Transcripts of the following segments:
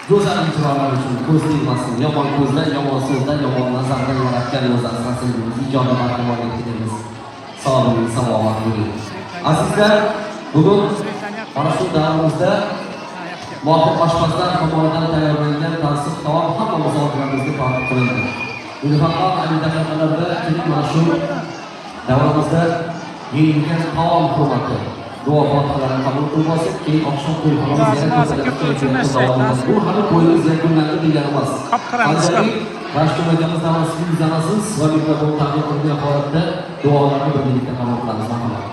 go'zal ijrolar uchun ko'z tegmasin, yomon ko'zdan, yomon so'zdan, yomon nazardan yaratgan o'z asrasimiz ijodi barqarorlik tilamiz. Sog' bo'ling, salomat bo'ling. Azizlar, bugun mana shu davrimizda muvaffaq oshpazlar tomonidan tayyorlangan tansiq taom hamma musofirimizga taqdim qilindi. Ilhomxon Ali daqiqalarda kelib mana shu davrimizda yeyilgan taom hurmati duo fotihalarni qabul qilib olsak, keyin oqshom to'yxonamizga bu hali qo'yimiz yakunlandi degani emas. Rashidov akamiz davrasiga yuzlanasiz va mikrofon taqdim qilgan holatda duolarni birgalikda qabul qilamiz. Marhamat.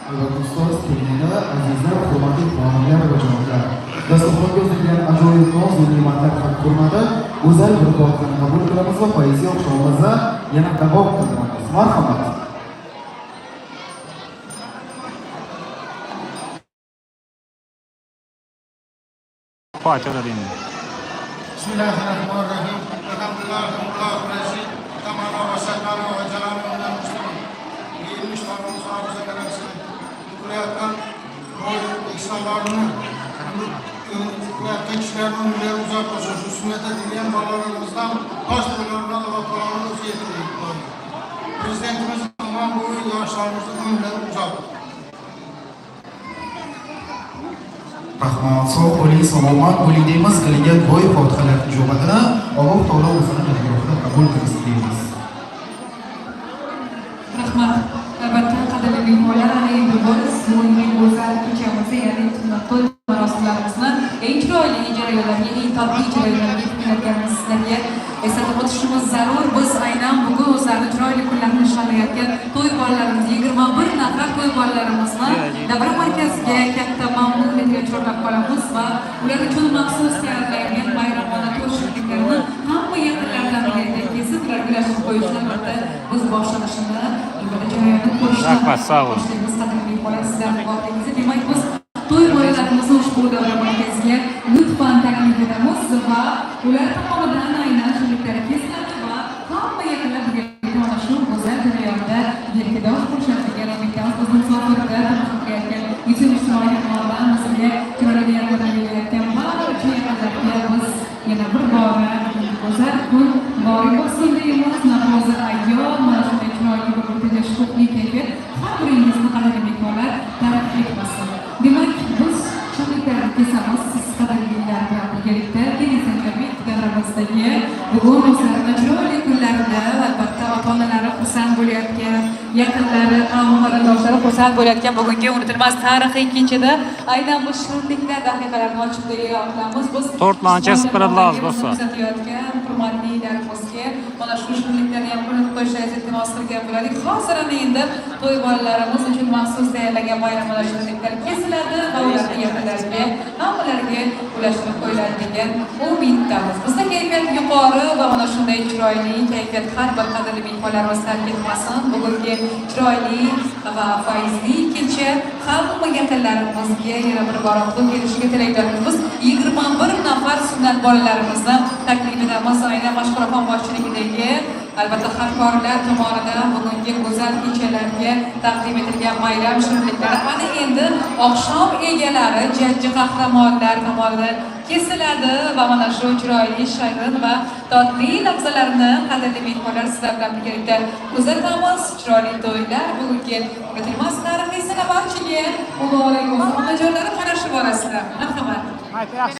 Albatta ustoz, kelinglar, azizlar, hurmatli xonimlar va janoblar. Dasturxonga o'tilgan ajoyib noz va ne'matlar hurmati go'zal bir duoni qabul qilamiz va poeziya oqshomimizda yana davom ettiramiz. Marhamat. Fatiha. Bismillahirrahmanirrahim. Alhamdulillah, tamana wa sakana wa jalana wa muslimin. Gelmiş tanrımız hafıza kararısını kulayattan İslamlarını kulayattan kişilerden ömürleri uzaklaşır. Şu sünnete dinleyen babalarımızdan hastırlarına Allah Kur'an'ımızı yetirdik. Prezidentimiz zaman boyu yaşlarımızın ömürleri uzaklaşır. Rahmat, sog' bo'ling, salomat bo'ling deymiz. Qilingan bo'y fotihalar ijobatini Alloh taolo o'zining dargohida qabul qilsin deymiz. Rahmat. Albatta, qadrli mehmonlar, endi biz bugungi go'zal kechamizni, ya'ni tunat to'y marosimlarimizni eng chiroyli jarayonlarga, eng totli jarayonlarga qilayotganimiz sizlarga eslatib o'tishimiz zarur. Biz aynan bugun o'zlarini chiroyli kunlarni nishonlayotgan to'y bolalarimiz, 21 nafar to'y bolalarimizni davra markaziga katta mamnuniyatga uchrab qolamiz va ular uchun maxsus tayyorlangan bayramona to'y shirinliklarini hamma yaqinlaridan yetkazib, ularga ulashib qo'yishni albatta biz boshlanishini jarayonni ko'rishni boshlaymiz. Qadrli mehmonlar, sizlarning borligingizni demak biz to'y bolalarimizni ushbu davra markaziga lutfan taklif etamiz va ular tomonidan aynan shirinliklari kesiladi va hamma yaqinlar birgalikda mana shu go'zal jarayonda yelkadosh bo'lishadigan umidamiz. Bizni musofirda tomosha qilayotgan YouTube ijtimoiy tarmoqlardan bizga chiroyli yordam berayotgan barcha yaqinlarga biz yana bir bora go'zal kun muborak bo'lsin deymiz. Navoza ayyom mana shunday chiroyli bir o'rtacha shuhli kayfiyat har biringizni qadrli mehmonlar taraf etmasin. Demak, biz shirinliklarni kesamiz. Siz qadrlilar bilan birgalikda kelinglar davramizdagi bugun o'zlarini chiroyli kunlarida albatta ota-onalari xursand bo'layotgan, yaqinlari, qarindoshlar xursand bo'layotgan bugungi unutilmas tarixiy kechada aynan bu shirinliklar daqiqalarini ochib e'lon qilamiz. Biz Tortmancha spiritlar do'stlar. Kuzatayotgan hurmatli darimizga mana shu shirinliklarni ham qo'yib qo'yishingizni iltimos qilgan bo'lardik. Hozir endi to'y bolalarimiz uchun maxsus tayyorlangan bayramona shirinliklar kesiladi va ularni yaqinlariga, hammalarga ulashtirib qo'yiladi degan umiddamiz. Bizda kayfiyat yuqori va mana shunday chiroyli kayfiyat har bir qadrli mehmonlarimiz tark etmasin. Bugungi chiroyli va fayzli kecha hamma yaqinlarimizga yana bir bora qutlug' kelishiga tilaklarimiz. 21 nafar sunnat bolalarimizni taklif etamiz. Aynan Mashhurxon boshchiligidagi albatta hamkorlar tomonidan bugungi go'zal kechalarga taqdim etilgan bayram shirinliklari ana endi oqshom egalari, jajji qahramonlar tomonidan kesiladi va mana shu chiroyli shirin va totli lahzalarni qadrli mehmonlar sizlar bilan birgalikda kuzatamiz. Chiroyli to'ylar bugungi unutilmas tarixiy sana barchaga muborak bo'lsin. Onajonlari qarashib borasizlar. Marhamat.